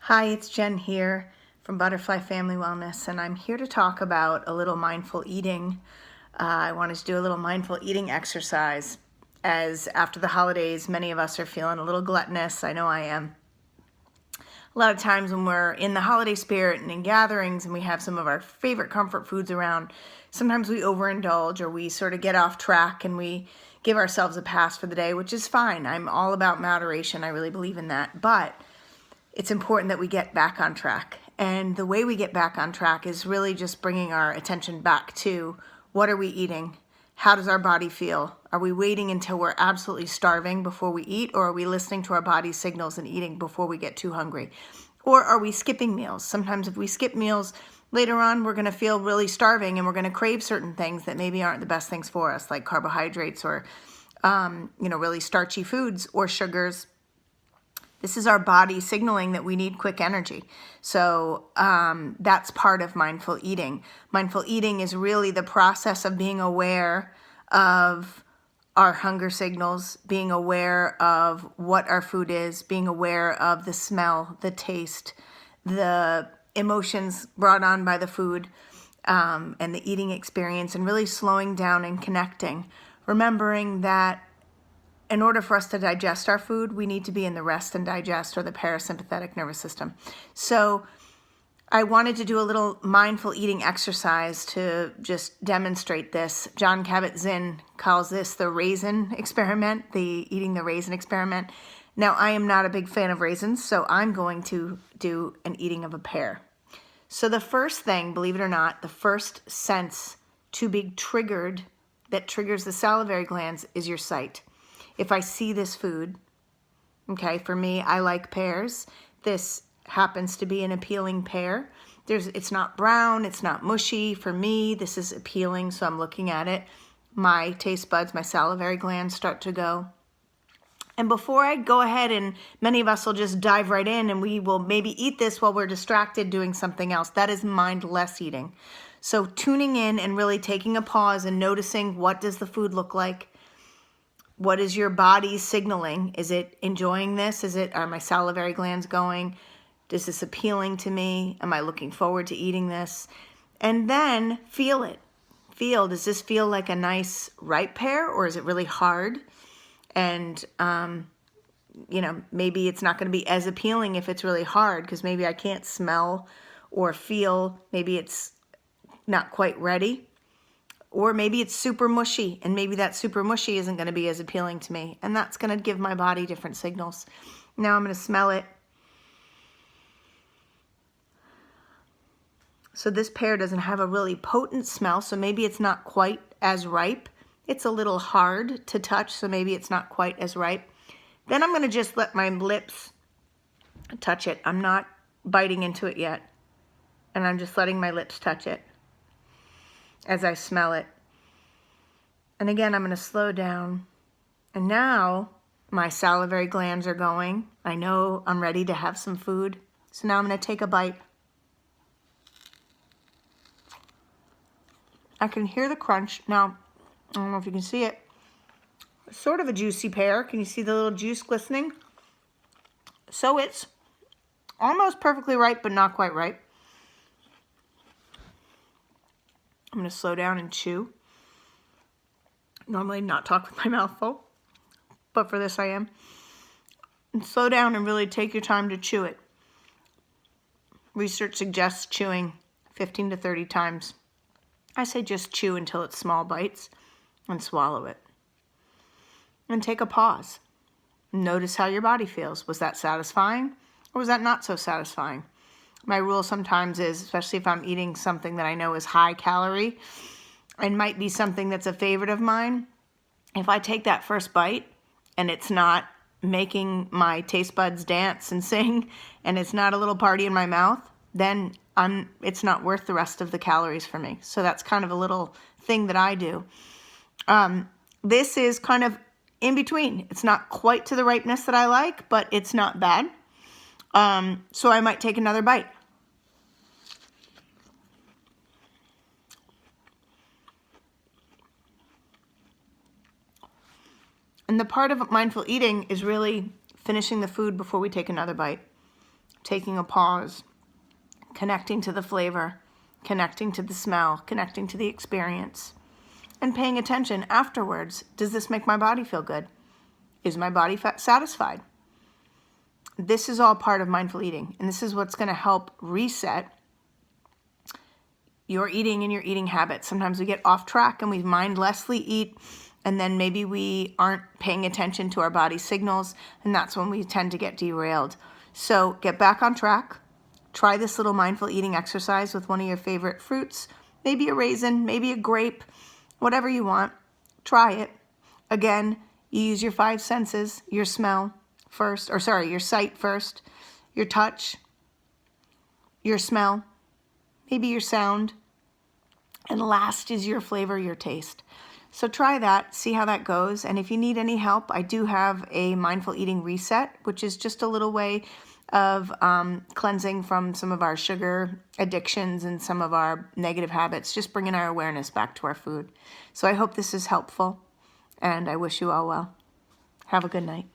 Hi, it's Jen here from Butterfly Family Wellness, and I'm here to talk about a little mindful eating. I wanted to do a little mindful eating exercise as after the holidays, many of us are feeling a little gluttonous. I know I am. A lot of times when we're in the holiday spirit and in gatherings and we have some of our favorite comfort foods around, sometimes we overindulge or we sort of get off track and we give ourselves a pass for the day, which is fine. I'm all about moderation. I really believe in that. But it's important that we get back on track. And the way we get back on track is really just bringing our attention back to what are we eating? How does our body feel? Are we waiting until we're absolutely starving before we eat, or are we listening to our body's signals and eating before we get too hungry? Or are we skipping meals? Sometimes if we skip meals, later on we're going to feel really starving and we're going to crave certain things that maybe aren't the best things for us, like carbohydrates or really starchy foods or sugars. This is our body signaling that we need quick energy. So that's part of mindful eating. Mindful eating is really the process of being aware of our hunger signals, being aware of what our food is, being aware of the smell, the taste, the emotions brought on by the food, and the eating experience, and really slowing down and connecting. Remembering that in order for us to digest our food, we need to be in the rest and digest, or the parasympathetic nervous system. So I wanted to do a little mindful eating exercise to just demonstrate this. Jon Kabat-Zinn calls this the raisin experiment, the eating the raisin experiment. Now, I am not a big fan of raisins, so I'm going to do an eating of a pear. So the first thing, believe it or not, the first sense to be triggered that triggers the salivary glands is your sight. If I see this food, okay, for me, I like pears. This happens to be an appealing pear. It's not brown, it's not mushy. For me, this is appealing, so I'm looking at it. My taste buds, my salivary glands start to go. And before I go ahead, and many of us will just dive right in and we will maybe eat this while we're distracted doing something else. That is mindless eating. So tuning in and really taking a pause and noticing, what does the food look like? What is your body signaling? Is it enjoying this? Are my salivary glands going? Is this appealing to me? Am I looking forward to eating this? And then feel it. Does this feel like a nice ripe pear, or is it really hard? And, maybe it's not going to be as appealing if it's really hard, because maybe I can't smell or feel. Maybe it's not quite ready. Or maybe it's super mushy, and maybe that super mushy isn't going to be as appealing to me. And that's going to give my body different signals. Now I'm going to smell it. So this pear doesn't have a really potent smell, so maybe it's not quite as ripe. It's a little hard to touch, so maybe it's not quite as ripe. Then I'm going to just let my lips touch it. I'm not biting into it yet. And I'm just letting my lips touch it as I smell it. And again, I'm going to slow down. And now my salivary glands are going. I know I'm ready to have some food. So now I'm going to take a bite. I can hear the crunch. Now, I don't know if you can see it. It's sort of a juicy pear. Can you see the little juice glistening? So it's almost perfectly ripe, but not quite ripe. I'm going to slow down and chew. Normally not talk with my mouth full, but for this I am. And slow down and really take your time to chew it. Research suggests chewing 15 to 30 times. I say just chew until it's small bites and swallow it. And take a pause. Notice how your body feels. Was that satisfying, or was that not so satisfying? My rule sometimes is, especially if I'm eating something that I know is high calorie and might be something that's a favorite of mine, if I take that first bite and it's not making my taste buds dance and sing, and it's not a little party in my mouth, then it's not worth the rest of the calories for me. So that's kind of a little thing that I do. This is kind of in between. It's not quite to the ripeness that I like, but it's not bad. So I might take another bite. And the part of mindful eating is really finishing the food before we take another bite. taking a pause, connecting to the flavor, connecting to the smell, connecting to the experience, and paying attention afterwards. Does this make my body feel good? Is my body satisfied? This is all part of mindful eating, and this is what's going to help reset your eating and your eating habits. Sometimes we get off track and we mindlessly eat, and then maybe we aren't paying attention to our body signals, and that's when we tend to get derailed. So get back on track. Try this little mindful eating exercise with one of your favorite fruits, maybe a raisin, maybe a grape, whatever you want. Try it. Again, you use your 5 senses, your smell first, your sight first, your touch, your smell, maybe your sound, and last is your flavor, your taste. So try that, see how that goes. And if you need any help, I do have a mindful eating reset, which is just a little way of cleansing from some of our sugar addictions and some of our negative habits, just bringing our awareness back to our food. So I hope this is helpful, and I wish you all well. Have a good night.